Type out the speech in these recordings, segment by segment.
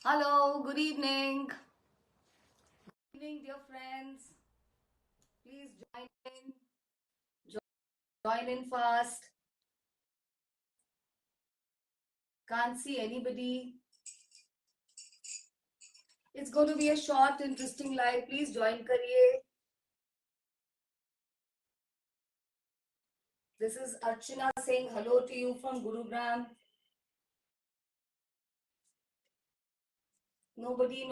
Hello, good evening. Good evening, dear friends. Please join in fast. Can't see anybody. It's going to be a short, interesting live. Please join kariye. This is Archana saying hello to you from Gurugram. Nobody.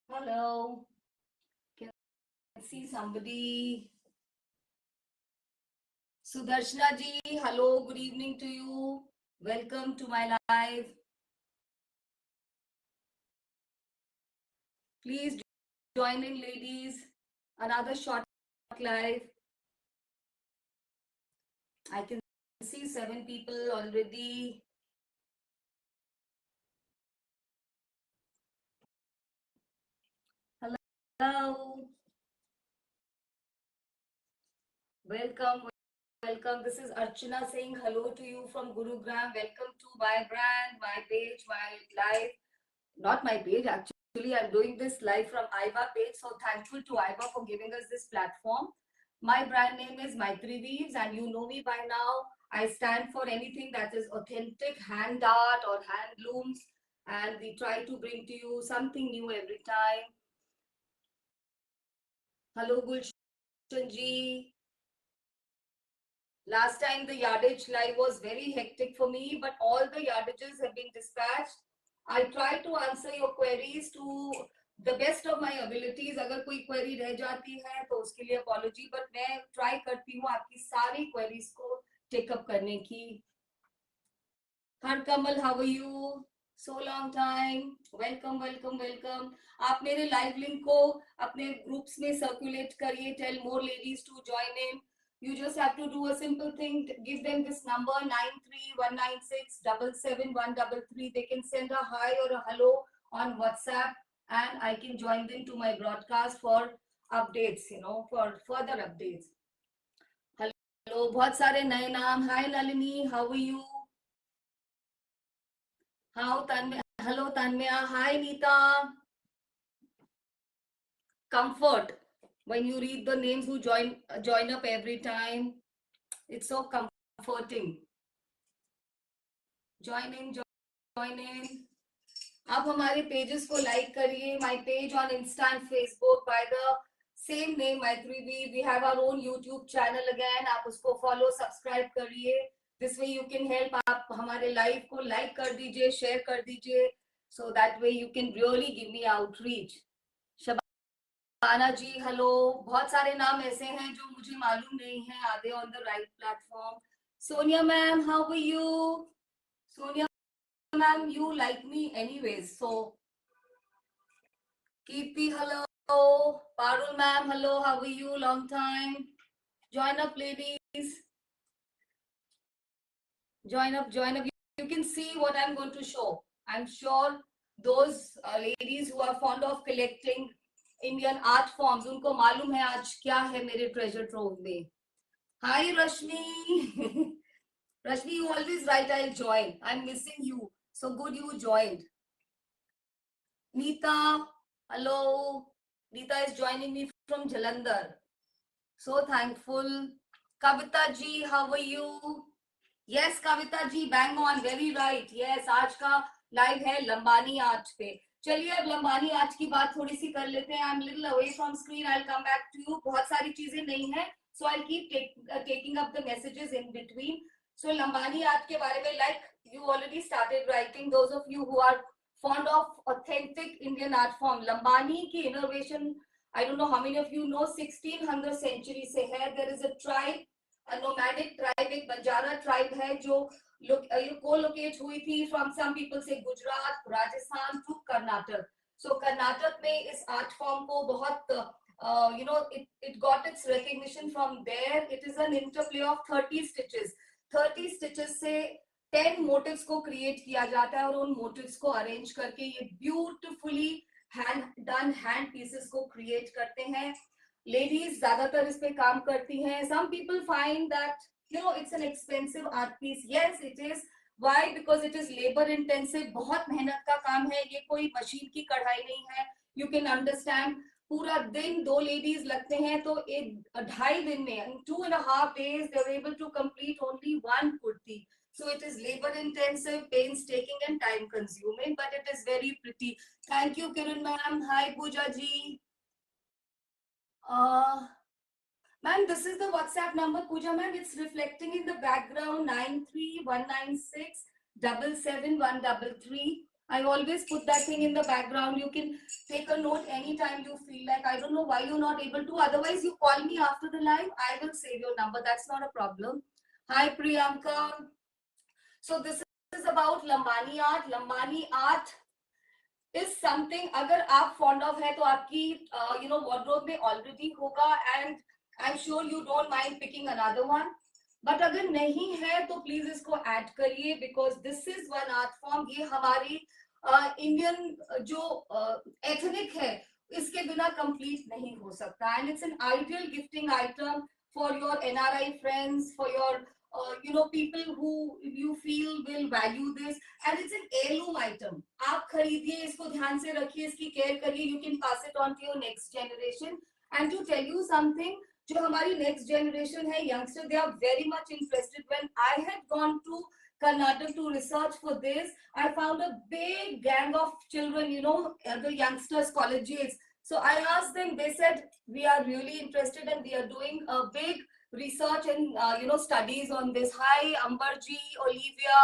Hello. Can I see somebody? Sudarshana ji, hello, good evening to you. Welcome to my live. Please join in, ladies. Another short live. I can see 7 people already. Hello. Welcome. This is Archana saying hello to you from Gurugram. Welcome to my brand, my page, my live. Not my page, actually. I'm doing this live from Aiba page. So thankful to Aiba for giving us this platform. My brand name is Maitri Weaves, and you know me by now. I stand for anything that is authentic hand art or handlooms, and we try to bring to you something new every time. Hello, Gulshan ji. Last time the yardage live was very hectic for me, but all the yardages have been dispatched. I try to answer your queries to the best of my abilities. अगर कोई query रह जाती है तो उसके लिए apology, but मैं try करती हूँ आपकी सारी queries को take up करने की. Harkamal, how are you? So long time. Welcome. आप मेरे live link को अपने groups में circulate करिए. Tell more ladies to join in. You just have to do a simple thing. Give them this number 9319677133. They can send a hi or a hello on WhatsApp, and I can join them to my broadcast for updates. For further updates. Hello, बहुत सारे नए नाम. Hi Nalini, how are you? How Tanmaya? Hello Tanmaya. Hi Nita. Comfort when you read the names who join up every time. It's so comforting. Join in. आप हमारे pages को like करिए. My page on Insta and Facebook by the same name Maitri we have our own YouTube channel again. आप उसको follow subscribe करिए. This way you can help. आप हमारे live को लाइक कर दीजिए, शेयर कर दीजिए, so that way you can really give me outreach. Shabana ji hello. बहुत सारे नाम ऐसे हैं जो मुझे मालूम नहीं है. Are they on the right platform? Sonia ma'am, how are you? Sonia ma'am, you like me anyways, so Kirti, hello. Parul ma'am, hello, how are you? Long time. Join up, ladies. Join up. You can see what I'm going to show. I'm sure those ladies who are fond of collecting Indian art forms, उनको मालूम है आज क्या है मेरे treasure trove में. Hi Rashmi. Rashmi, you always write I'll join. I'm missing you. So good you joined. Neeta, hello. Neeta is joining me from Jalandhar. So thankful. Kavita ji, how are you? Yes, Kavita ji, bang on, very right. Yes, आज का live है Lambani art पे. चलिए अब Lambani art की बात थोड़ी सी कर लेते हैं. I'm little away from screen. I'll come back to you. बहुत सारी चीजें नहीं है, so I'll keep taking up the messages in between. So Lambani art के बारे में, like you already started writing. Those of you who are fond of authentic Indian art form, Lambani की innovation, I don't know how many of you know, 1600 century से है. There is a tribe, a nomadic tribe, एक Banjara tribe है जो co-locate हुई थी from, some people say, Gujarat, Rajasthan to Karnataka. So Karnataka में इस art form को बहुत it got its recognition from there. It is an interplay of 30 stitches. 30 stitches से 10 motifs को create किया जाता है और उन motifs को arrange करके ये beautifully hand hand pieces को create करते हैं. Ladies ज्यादातर इस पे काम करती हैं. Some people find that it's an expensive art piece. Yes, it is, Why? Because it is labor intensive, बहुत मेहनत का काम है, ये कोई मशीन की कढ़ाई नहीं है. You can understand, पूरा दिन 2 लेडीज लगते हैं, तो एक 2.5 दिन में, in 2.5 days they were able to complete only one kurti. So it is labor intensive, painstaking and time consuming, but it is very pretty. Thank you, Kiran ma'am. Hi, Pooja ji. Ma'am, this is the WhatsApp number, Pooja ma'am. It's reflecting in the background 93196 77133. I always put that thing in the background. You can take a note anytime you feel like. I don't know why you're not able to. Otherwise, you call me after the live. I will save your number. That's not a problem. Hi, Priyanka. So this is about Lambani art. Lambani art is something, अगर आप fond of है तो आपकी wardrobe में already होगा, and I'm sure you don't mind picking another one. But अगर नहीं है तो please इसको add करिए, because this is one art form. ये हमारी Indian जो ethnic है, इसके बिना complete नहीं हो सकता. And it's an ideal gifting item for your NRI friends, for your people who you feel will value this. And it's an heirloom item. आप खरीदिए, इसको ध्यान से रखिए, इसकी केयर करिए. You can pass it on to your next generation. And to tell you something, जो हमारी next generation है, youngster, they are very much interested. When I had gone to Karnataka to research for this, I found a big gang of children, the youngsters, collegiates. So I asked them, they said, we are really interested and we are doing a big research and studies on this. Hi, Amberji, Olivia,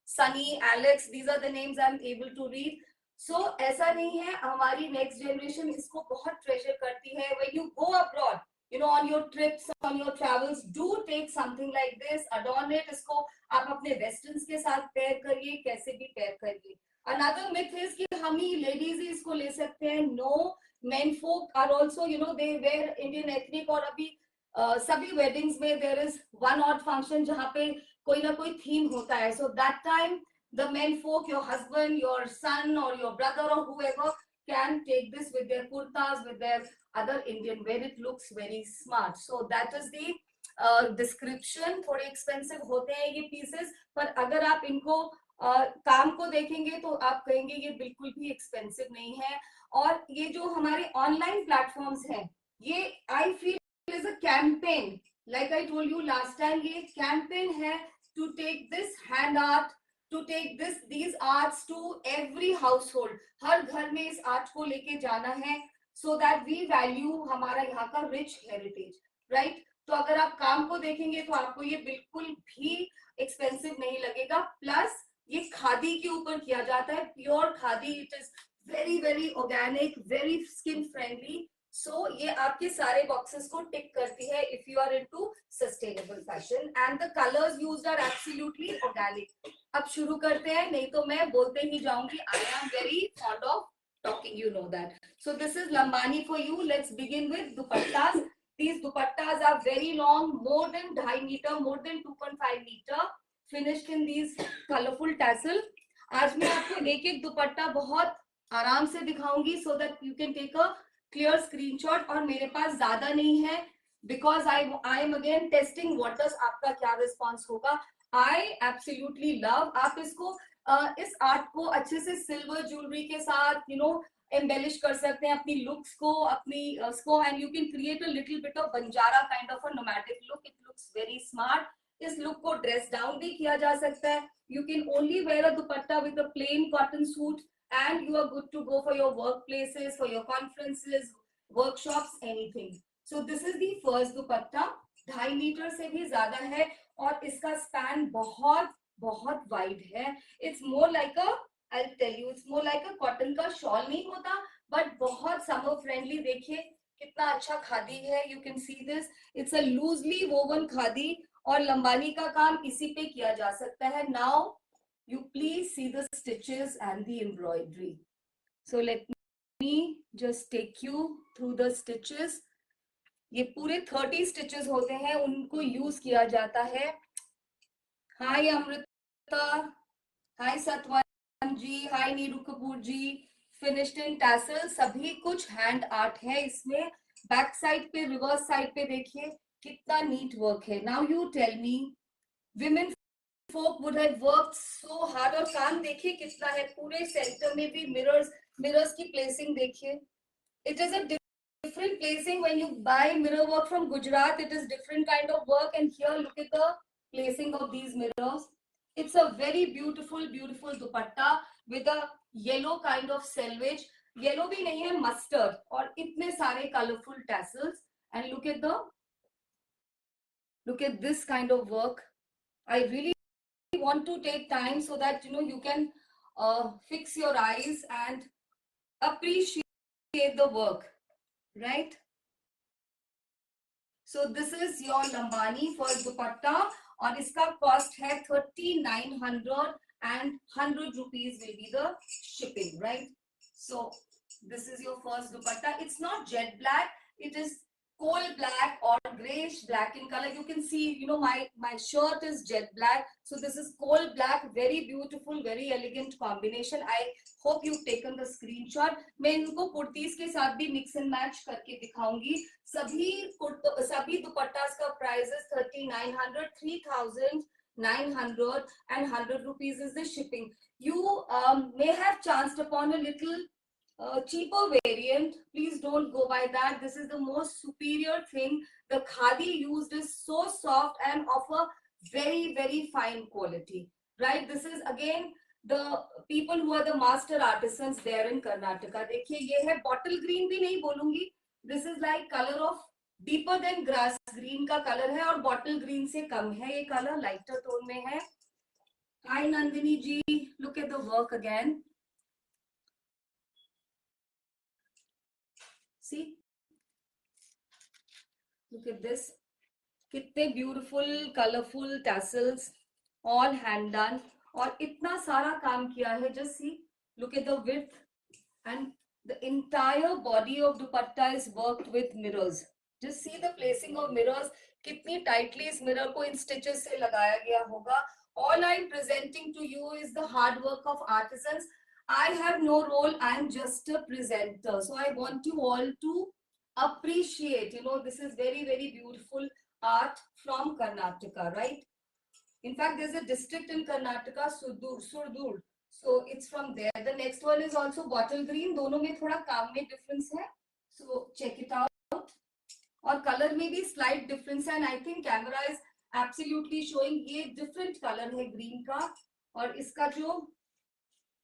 Sunny, Alex, these are the names I'm able to read. So ऐसा नहीं है, हमारी next generation इसको बहुत treasure करती है. When you go abroad, on your trips, on your travels, do take something like this, adorn it. इसको आप अपने westerns के साथ pair करिए, कैसे भी pair करिए. Another myth is कि हम ही ladies ही इसको ले सकते हैं. No, men folk are also, they wear Indian ethnic. और अभी सभी weddings में there is one odd function जहाँ पे कोई ना कोई theme होता है. So that time the men folk, your husband, your son or your brother or whoever can take this with their kurtas, with their other Indian wear. It looks very smart. So that is the description. थोड़े expensive होते हैं ये pieces, पर अगर आप इनको काम को देखेंगे तो आप कहेंगे ये बिल्कुल भी expensive नहीं है. और ये जो हमारे online platforms हैं, ये I feel is a campaign. Like I told you last time, ये campaign है to take this hand art, to take these arts to every household. हर घर में इस art को लेके जाना है, so that we value हमारा यहाँ का rich heritage, right? तो अगर आप काम को देखेंगे तो आपको ये बिल्कुल भी expensive नहीं लगेगा. Plus ये खादी के ऊपर किया जाता है, pure khadi. It is very very organic, very skin friendly. So ये आपके सारे boxes को tick करती है if you are into sustainable fashion, and the colors used are absolutely organic. अब शुरू करते हैं, नहीं तो मैं बोलते ही जाऊंगी. I am very fond of talking, you know that. So this is Lambani for you. Let's begin with dupattas. These dupattas are very long, more than 2.5 meter, more than 2.5 meter, finished in these colorful tassel. आज मैं आपको एक एक दुपट्टा बहुत आराम से दिखाऊंगी, so that you can take a clear screenshot. और मेरे पास ज्यादा नहीं है, because I am again testing waters, आपका क्या response होगा. I absolutely love. आप इसको इस आर्ट को अच्छे से सिल्वर ज्वेलरी के साथ embellish कर सकते हैं अपनी looks को, अपनी उसको, and you can create a little bit of Banjara kind of a nomadic look. It looks very smart. इस look को dress down भी किया जा सकता है. You can only wear a dupatta with a plain cotton suit, and you are good to go for your workplaces, for your conferences, workshops, anything. So this is the first dupatta. 2.5 metre से भी ज्यादा है और इसका span बहुत बहुत wide है. It's more like a, I'll tell you, it's more like a cotton का shawl नहीं होता, but बहुत summer friendly. देखिए कितना अच्छा खादी है. You can see this. It's a loosely woven khadi और लंबानी का काम इसी पे किया जा सकता है. Now you please see the stitches and the embroidery. So let me just take you through the stitches. ये पूरे 30 stitches होते हैं, उनको यूज किया जाता है. Hi Amrita, hi Satvan ji, hi Neeru Kapoor ji. Finished in tassel, सभी कुछ hand art है इसमें. Back side पे, reverse side पे देखिए कितना neat work है. Now you tell me, women folk would have worked so hard. और काम देखिए कितना है, पूरे सेंटर में भी मिरर्स की प्लेसिंग देखिए. It is a different placing. When you buy mirror work from Gujarat, it is different kind of work, and here look at the placing of these mirrors. It's a very beautiful dupatta with a yellow kind of selvage. Yellow भी नहीं है, mustard, और इतने सारे colorful tassels. And look at this kind of work. I really want to take time so that you can fix your eyes and appreciate the work, right? So this is your lambani for dupatta, और इसका cost है 3900 and 100 rupees will be the shipping, right? So this is your first dupatta. It's not jet black, it is coal black or grayish black in color. You can see, my shirt is jet black, so this is coal black. Very beautiful, very elegant combination. I hope you've taken the screenshot. मैं इनको कुर्तीज के साथ भी mix and match करके दिखाऊंगी. सभी दुपट्टास का price is 3900, 3900 and 100 rupees is the shipping. You may have chanced upon a little cheaper variant. Please don't go by that. This is the most superior thing. The khadi used is so soft and of a very, very fine quality, right? This is again the people who are the master artisans there in Karnataka. देखिए ये है bottle green भी नहीं बोलूंगी. This is like color of deeper than grass green का color है, और bottle green से कम है ये color, lighter tone में है. Hi Nandini ji, look at the work again. See, look at this. कितने beautiful colorful tassels, all hand done, और इतना सारा काम किया है. Just see, look at the width, and the entire body of dupatta is worked with mirrors. Just see the placing of mirrors. कितनी tightly इस mirror को इन stitches से लगाया गया होगा. All I am presenting to you is the hard work of artisans. I have no role. I am just a presenter. So I want you all to appreciate. This is very, very beautiful art from Karnataka, right? In fact, there's a district in Karnataka, Surdur. So it's from there. The next one is also bottle green. दोनों में थोड़ा काम में difference है. So check it out. और color में भी slight difference है. And I think camera is absolutely showing ये different color है green का. और इसका जो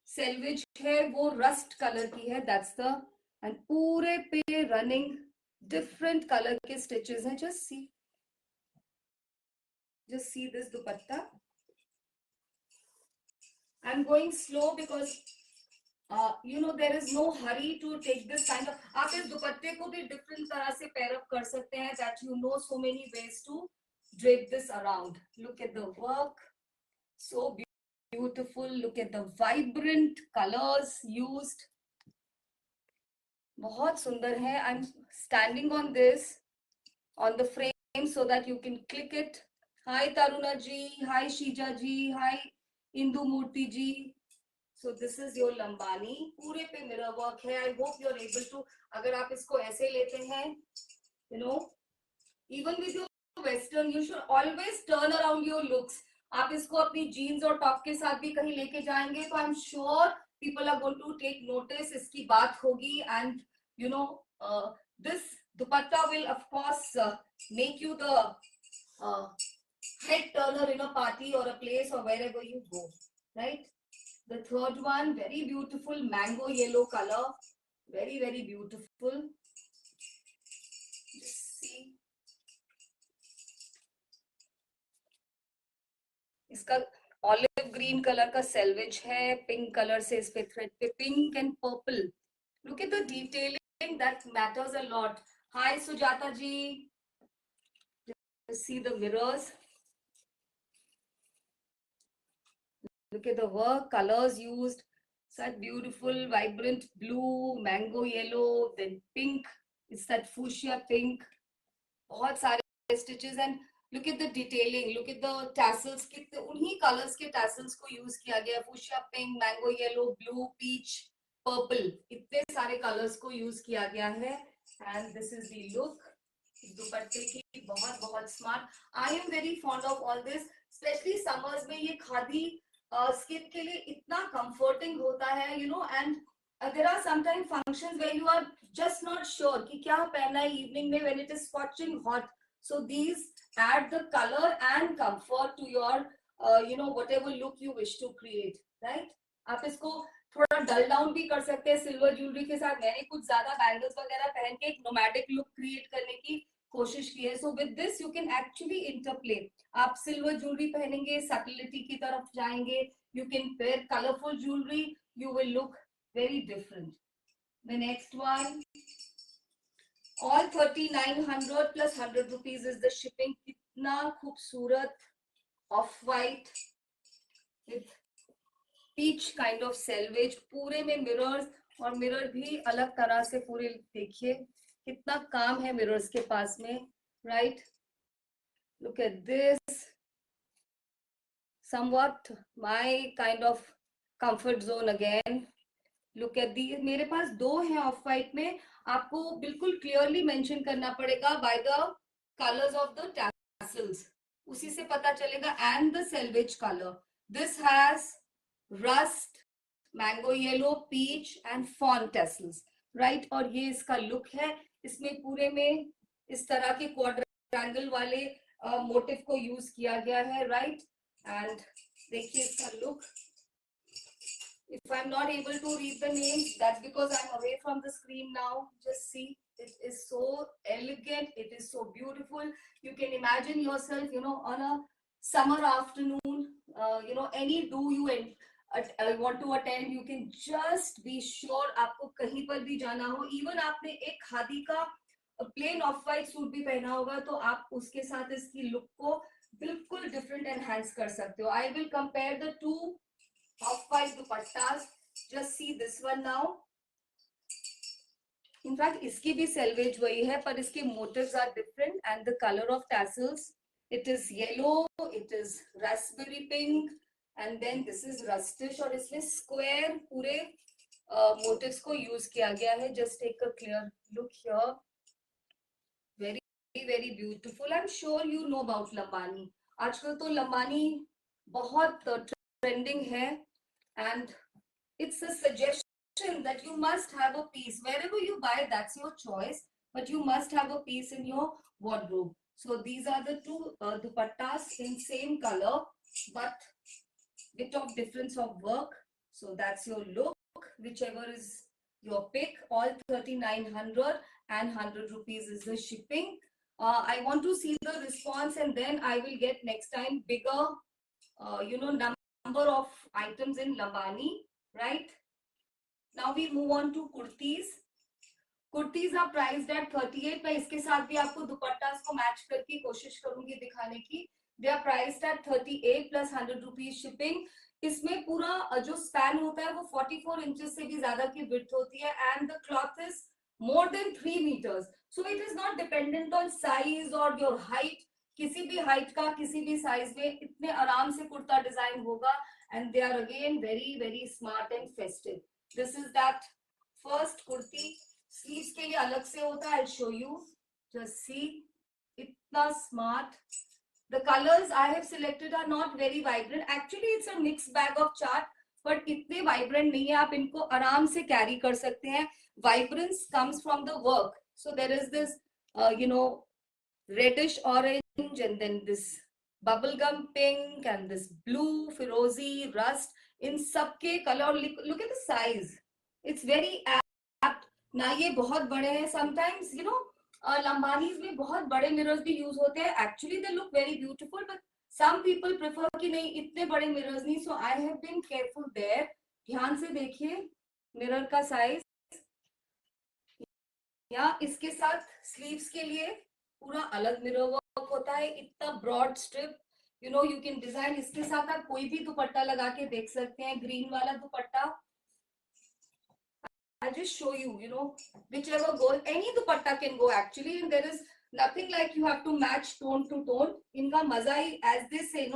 selvage है वो rust color की है. That's the, and पूरे पे running different color के stitches हैं. Just see. Just see this dupatta. I'm going slow because there is no hurry to take this kind of. आप इस दुपट्टे को भी different तरह से pair up कर सकते हैं, that so many ways to drape this around. Look at the work, so beautiful. Look at the vibrant colors used. बहुत सुंदर है. I'm standing on this, on the frame, so that you can click it. Hi Taruna ji, hi Shija ji, hi Indu Murti ji. So this is your lambani. पूरे पे mirror work है. I hope you are able to. अगर आप इसको ऐसे लेते हैं, even with your western, you should always turn around your looks. आप इसको अपनी jeans और top के साथ भी कहीं लेके जाएंगे, तो I'm sure people are going to take notice. इसकी बात होगी, and this dupatta will of course make you the head turner in a party or a place or wherever you go, right? The third one, very beautiful mango yellow color, very, very beautiful. Just see. इसका olive green color का selvage है, pink color से इस पे thread पे pink and purple. Look at the detailing, that matters a lot. Hi Sujata ji. Just see the mirrors. Look at the work, colors used. Such beautiful, vibrant blue, mango yellow, then pink. It's that fuchsia pink. बहुत सारे stitches, and look at the detailing. Look at the tassels. कितने उन्हीं colors के tassels को use किया गया. Fuchsia pink, mango yellow, blue, peach, purple. इतने सारे colors को use किया गया है. And this is the look. दुपट्टे की बहुत बहुत smart. I am very fond of all this. Specially summers में ये खादी स्किन के लिए इतना कंफर्टिंग होता है, you know. And there are sometime functions where you are just not sure कि क्या पहनना है इवनिंग में when it is scorching hot. So these add the color and comfort to your whatever look you wish to create, right? आप इसको थोड़ा डल down भी कर सकते हैं सिल्वर ज्वेलरी के साथ. मैंने कुछ ज्यादा बैंगल्स वगैरह पहन के एक नोमैडिक लुक क्रिएट करने की कोशिश की है. So with this you can actually interplay. आप सिल्वर ज्वेलरी पहनेंगे, सटलिटी की तरफ जाएंगे. You can pair colourful jewellery, you will look very different. The next one, all 3900 plus 100 rupees is the shipping. कितना खूबसूरत off white with peach kind of selvedge, पूरे में mirrors, और मिरर भी अलग तरह से पूरे. देखिए कितना काम है मिरर्स के पास में, right? Look at this, somewhat my kind of comfort zone again. Look at the. मेरे पास दो हैं ऑफ वाइट में. आपको बिल्कुल क्लियरली मेंशन करना पड़ेगा by the colours of the tassels, उसी से पता चलेगा. And the selvedge colour, this has rust, mango yellow, peach and fawn tassels, right? और ये इसका लुक है. इसमें पूरे में इस तरह के क्वाड्रेंगल वाले मोटिव को यूज किया गया है, राइट? एंड देखिए इसका look. If I'm not able to read the names, that's because I'm away from the screen now. Just see, it is so elegant, it is so beautiful. You can imagine yourself, on a summer afternoon, any do you want to attend, you can just be sure आपको कहीं पर भी जाना हो, even आपने एक खादी का plane of white suit भी पहना होगा, तो आप उसके साथ इसकी लुक को बिल्कुल डिफरेंट एनहांस कर सकते हो. I will compare the two off-white dupattas. Just see this one now. In fact, इसकी भी selvedge वही है, पर इसके motifs are different and the color of tassels, it is yellow, it is raspberry pink, and then this is rustish. और इसमें square पूरे motifs को use किया गया है. Just take a clear look here. Very, very beautiful. I'm sure you know about Lambani. आजकल तो लंबानी बहुत ट्रेंडिंग है. And it's a suggestion that you must have a piece wherever you buy. That's your choice, but you must have a piece in your wardrobe. So these are the two dupattas in same color but bit of difference of work. So that's your look, whichever is your pick. All 3900 and 100 rupees is the shipping. I want to see the response and then I will get next time bigger number of items in Lambani, right? Now we move on to kurtis. Kurtis are priced at 38. मैं इसके साथ भी आपको दुपट्टास को match करके कोशिश करूंगी दिखाने की. They are priced at 38 plus 100 rupees shipping. इसमें पूरा जो स्पैन होता है वो 44 इंचेस से भी ज्यादा की विड्थ होती है. And the cloth is more than 3 meters. So it is not dependent on size or your height. किसी भी हाइट का किसी भी साइज में इतने आराम से कुर्ता डिजाइन होगा. And they are again very very smart and festive. This is that first kurti. Sleeves के लिए अलग से होता है. I show you, just see, इतना smart. The colours I have selected are not very vibrant. Actually it's a mix bag of chart, but इतने vibrant नहीं है. आप इनको आराम से कैरी कर सकते हैं. Vibrance comes from the work. So there is this reddish orange and then this bubblegum pink and this blue firozi rust. In सबके color, look at the size, it's very apt. ना ये बहुत बड़े हैं. sometimes लंबानीज में बहुत बड़े mirrors भी यूज होते हैं. actually they look very beautiful but some people prefer कि नहीं इतने बड़े मिरर्स नहीं. so I have been careful there. ध्यान से देखिए मिरर का साइज. या इसके साथ स्लीव्स के लिए पूरा अलग मिरर वर्क होता है. इतना broad strip, you can design. इसके साथ आप कोई भी दुपट्टा लगा के देख सकते हैं. ग्रीन वाला दुपट्टा, I'll just show you, whichever goes, any dupatta can go actually. And there is nothing like you have to match tone to tone. इनका मजा ही, as they say,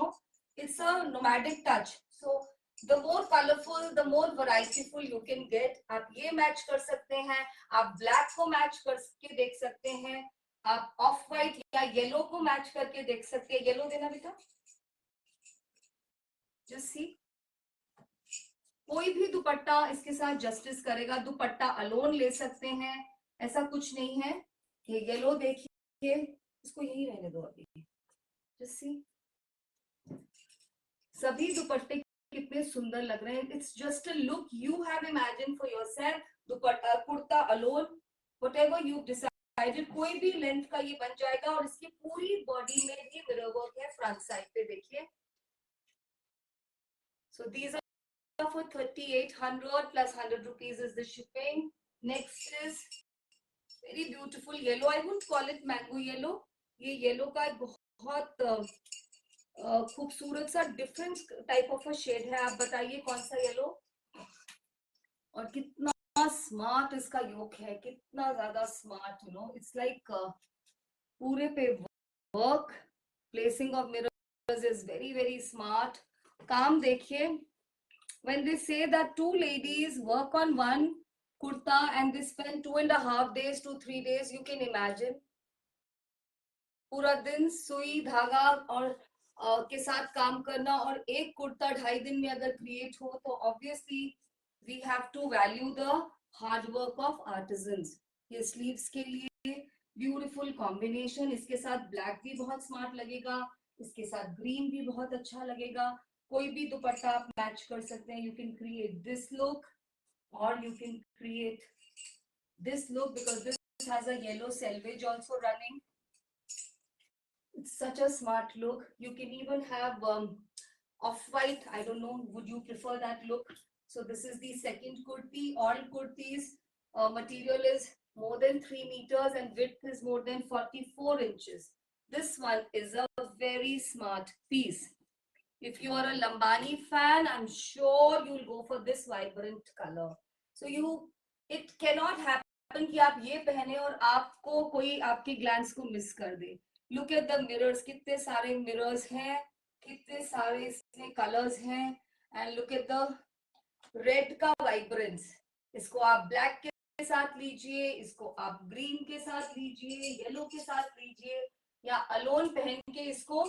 it's a nomadic touch. So the more colorful, the more varietyful you can get. आप ये match कर सकते हैं, आप black को match करके देख सकते हैं, आप ऑफ वाइट या येलो को मैच करके देख सकते हैं. येलो देना बेटा. जस्ट सी, कोई भी दुपट्टा इसके साथ जस्टिस करेगा. दुपट्टा अलोन ले सकते हैं, ऐसा कुछ नहीं है. ये येलो देखिए, इसको यही रहने दो अभी. जस्ट सी, सभी दुपट्टे कितने सुंदर लग रहे हैं. It's just a look you have imagine for yourself. Dupatta, kurta alone, whatever you decided, कोई भी लेंथ का ये बन जाएगा. और इसकी पूरी बॉडी में भी मिरर वर्क है. फ्रंट साइड पे देखिए. So these are for 3800 plus 100 rupees is the shipping. Next is very beautiful yellow. I wouldn't call it mango yellow. ये येलो का बहुत खूबसूरत सा different type of a shade है. आप बताइए कौन सा येलो. और कितना स्मार्ट इसका योक है, कितना ज्यादा smart. You know, it's like पूरे पे work. Placing of mirrors is very very smart. काम देखिए. When they say that two ladies work on one kurta and they spend 2.5 days to 3 days, you can imagine. पूरा दिन सुई धागा और के साथ काम करना, और एक कुर्ता 2.5 दिन में अगर क्रिएट हो तो obviously we have to value the hard work of artisans. ये स्लीव्स के लिए ब्यूटीफुल कॉम्बिनेशन. इसके साथ ब्लैक भी बहुत स्मार्ट लगेगा, इसके साथ ग्रीन भी बहुत अच्छा लगेगा. कोई भी दुपट्टा आप मैच कर सकते हैं. You can create this look और you can create this look because this has a yellow selvage also running. It's such a smart look. You can even have off-white. I don't know, would you prefer that look? So this is the second kurti. All kurtis material is more than 3 meters and width is more than 44 inches. This one is a very smart piece. If you are a Lambani fan, I'm sure you'll go for this vibrant color. So it cannot happen कि आप ये पहने और आपको कोई आपके glans को miss कर दे. Look at the mirrors. कितने सारे mirrors हैं, कितने सारे इसमें colors हैं. And look at the red का vibrance. इसको आप black के साथ लीजिए, इसको आप green के साथ लीजिए, yellow के साथ लीजिए, या alone पहन के इसको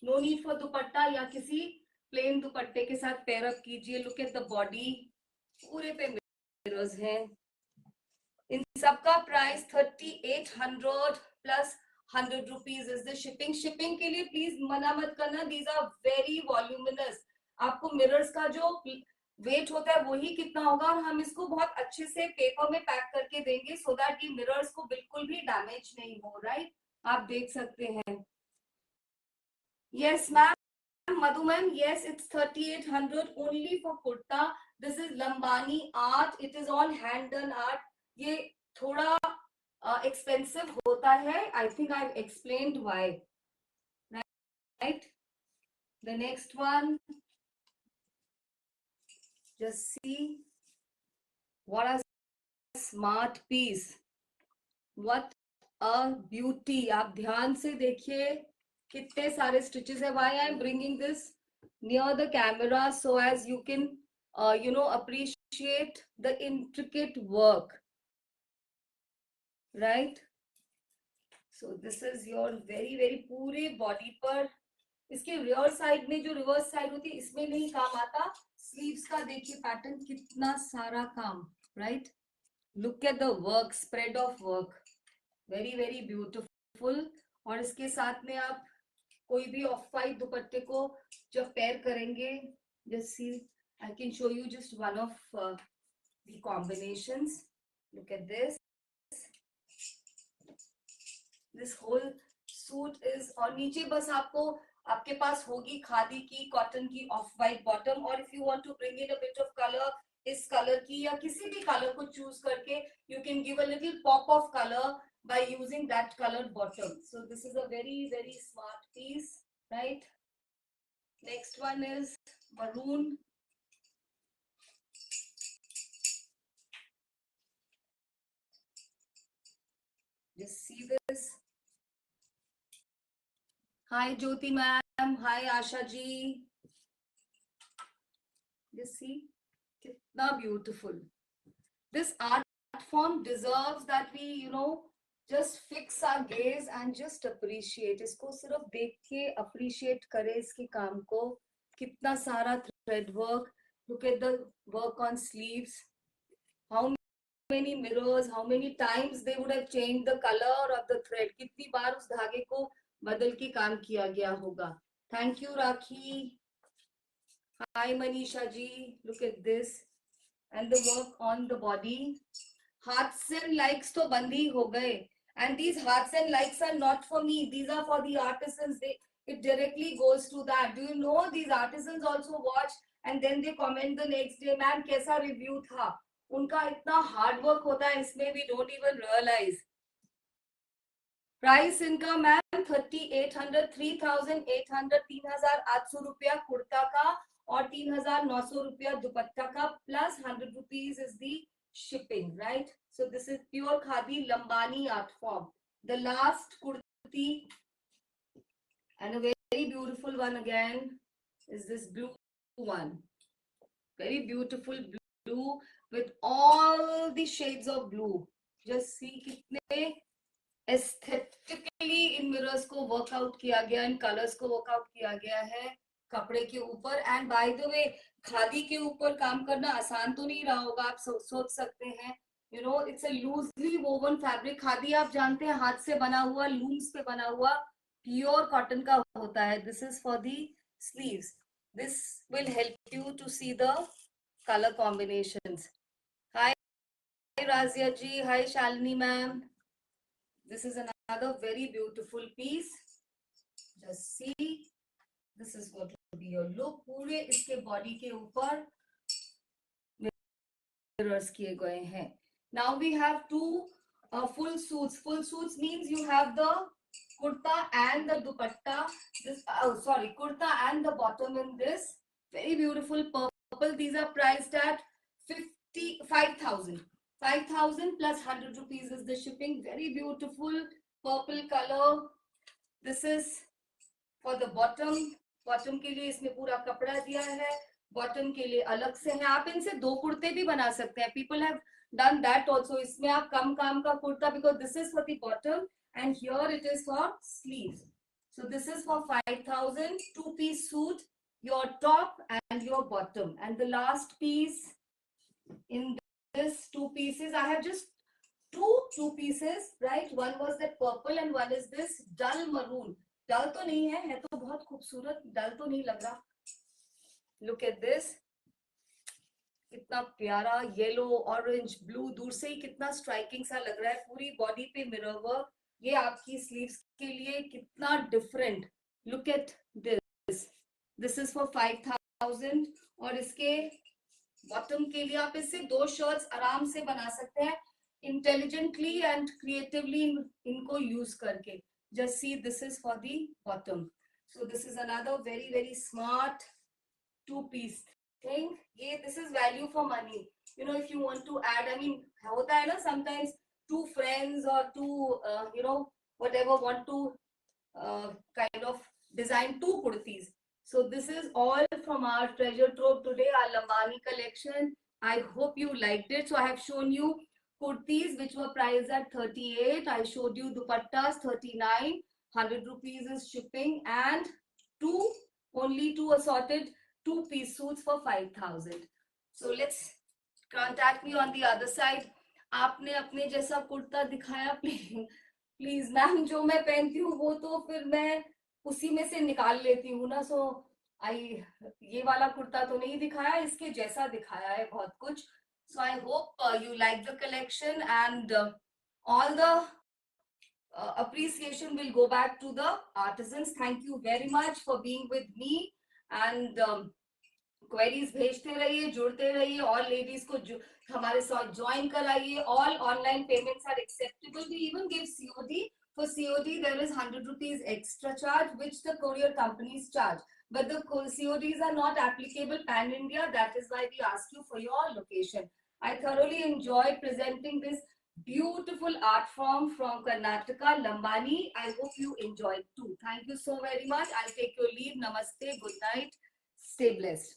नो नीड फॉर दुपट्टा या किसी प्लेन दुपट्टे के साथ पेयर अप कीजिए. लुक एट द बॉडी, पूरे पे मिरर्स हैं. इन सबका price 3800 plus 100 rupees is the shipping. Shipping के लिए प्लीज मना मत करना. These are very voluminous. आपको मिरर्स का जो वेट होता है वही कितना होगा, और हम इसको बहुत अच्छे से पेपर में पैक करके देंगे सो दैट ये मिरर्स को बिल्कुल भी डैमेज नहीं हो. राइट, आप देख सकते हैं. Yes, ma'am. Madhu ma'am, yes, it's 3800 only for kurta. This is Lambani art. It is all hand done art. ये थोड़ा expensive होता है. I think I've explained why. Right? The next one. Just see what a smart piece. What a beauty. आप ध्यान से देखिए कितने सारे स्टिचेस है. Why I am bringing this near the camera so as you can appreciate the intricate work, right? So this is your very very पूरे body पर. इसके रियर साइड में जो रिवर्स साइड होती है इसमें नहीं काम आता. स्लीव्स का देखिए पैटर्न, कितना सारा काम. Right, look at the work, spread of work, very very beautiful. और इसके साथ में आप कोई भी ऑफ वाइट दुपट्टे को जब पेयर करेंगे, just see, I can show you just one of the combinations. Look at this. This whole suit is, और नीचे बस आपको आपके पास होगी खादी की, कॉटन की ऑफ वाइट बॉटम. और if you want to bring in a bit of colour, इस कलर की या किसी भी कलर को चूज करके you can give a little pop of colour by using that colored bottom. So this is a very very smart piece, right? Next one is maroon. Just see this. Hi Jyoti ma'am, hi Asha ji. Just see, kitna beautiful. This art form deserves that we, just fix our gaze and just appreciate. इसको सिर्फ देख के appreciate करें इसके काम को. कितना सारा thread work. Look at the work on sleeves. How many mirrors, how many times they would have changed the color of the thread. कितनी बार उस धागे को बदल के काम किया गया होगा. Thank you, Rakhi. Hi, Manisha ji. Look at this. And the work on the body. Hearts and likes तो बंद ही हो गए. And these hearts and likes are not for me. These are for the artisans. It directly goes to that. Do you know these artisans also watch and then they comment the next day, ma'am कैसा review था? उनका इतना hard work होता है इसमें, we don't even realize. Price इनका ma'am 3800, 3800, 3800 रुपया कुर्ता का और 3900 रुपया दुपट्टा का plus 100 rupees is the shipping, right? So this is pure khadi lambani art form. The last kurti and a very beautiful one again is this blue one. Very beautiful blue with all the shades of blue. Just see कितने aesthetically इन mirrors को workout किया गया, इन colors को workout किया गया है कपड़े के ऊपर. And by the way, khadi के ऊपर काम करना आसान तो नहीं रहा होगा, आप सोच सकते हैं. You know, it's a loosely woven fabric. Khadi आप जानते हैं हाथ से बना हुआ, looms पे बना हुआ pure cotton का होता है. This is for the sleeves. This will help you to see the color combinations. Hi Razia ji, hi Shalini ma'am. This is another very beautiful piece. Just see, this is going to be your look. पूरे इसके body के ऊपर mirrors किए गए हैं. Now we have two full suits. Full suits means you have the kurta and the dupatta. This kurta and the bottom in this very beautiful purple. These are priced at 5,000. 5,000 plus 100 rupees is the shipping. Very beautiful purple color. This is for the bottom. Bottom के लिए इसमें पूरा कपड़ा दिया है. Bottom के लिए अलग से है. आप इनसे दो कुर्ते भी बना सकते हैं. People have done that also. इसमें आप कम काम का kurta, because this is for the bottom and here it is for sleeves. So this is for 5,000. Two-piece suit, your top and your bottom. And the last piece in this two pieces, I have just two pieces, right? One was that purple and one is this dull maroon. Dull तो नहीं है तो बहुत खूबसूरत. Dull तो नहीं लग रहा. Look at this. कितना प्यारा येलो, ऑरेंज, ब्लू, दूर से ही कितना स्ट्राइकिंग सा लग रहा है. पूरी बॉडी पे मिरर वर्क. ये आपकी स्लीव्स के लिए कितना different. Look at this. This is for 5,000 और इसके बॉटम के लिए आप इससे दो शर्ट्स आराम से बना सकते हैं इंटेलिजेंटली एंड क्रिएटिवली इनको यूज करके. Just see, this is for the bottom. So this is another very very smart two piece thing. Yeah, this is value for money. You know, if you want to add, I mean, होता है ना sometimes two friends or two, you know, whatever, want to kind of design two kurtis. So this is all from our treasure trove today, our Lambani collection. I hope you liked it. So I have shown you kurtis which were priced at 38. I showed you dupattas 39. 100 rupees is shipping and only two assorted two-piece suits for 5,000. So let's contact me on the other side. आपने अपने जैसा कुर्ता दिखाया please ma'am. जो मैं पहनती हूँ वो तो फिर मैं उसी में से निकाल लेती हूँ ना. सो ये वाला कुर्ता तो नहीं दिखाया, इसके जैसा दिखाया है बहुत कुछ. So I hope you like the collection and all the appreciation will go back to the artisans. Thank you very much for being with me. And queries भेजते रहिए, जुड़ते रहिए. और लेडीज को हमारे साथ ज्वाइन कराइए. All online payments are acceptable. We even give COD. For COD there is 100 rupees extra charge which the courier companies charge, but the CODs are not applicable pan India. That is why we ask you for your location. I thoroughly enjoyed presenting this beautiful art form from Karnataka, Lambani. I hope you enjoyed too. Thank you so very much. I'll take your leave. Namaste. Good night. Stay blessed.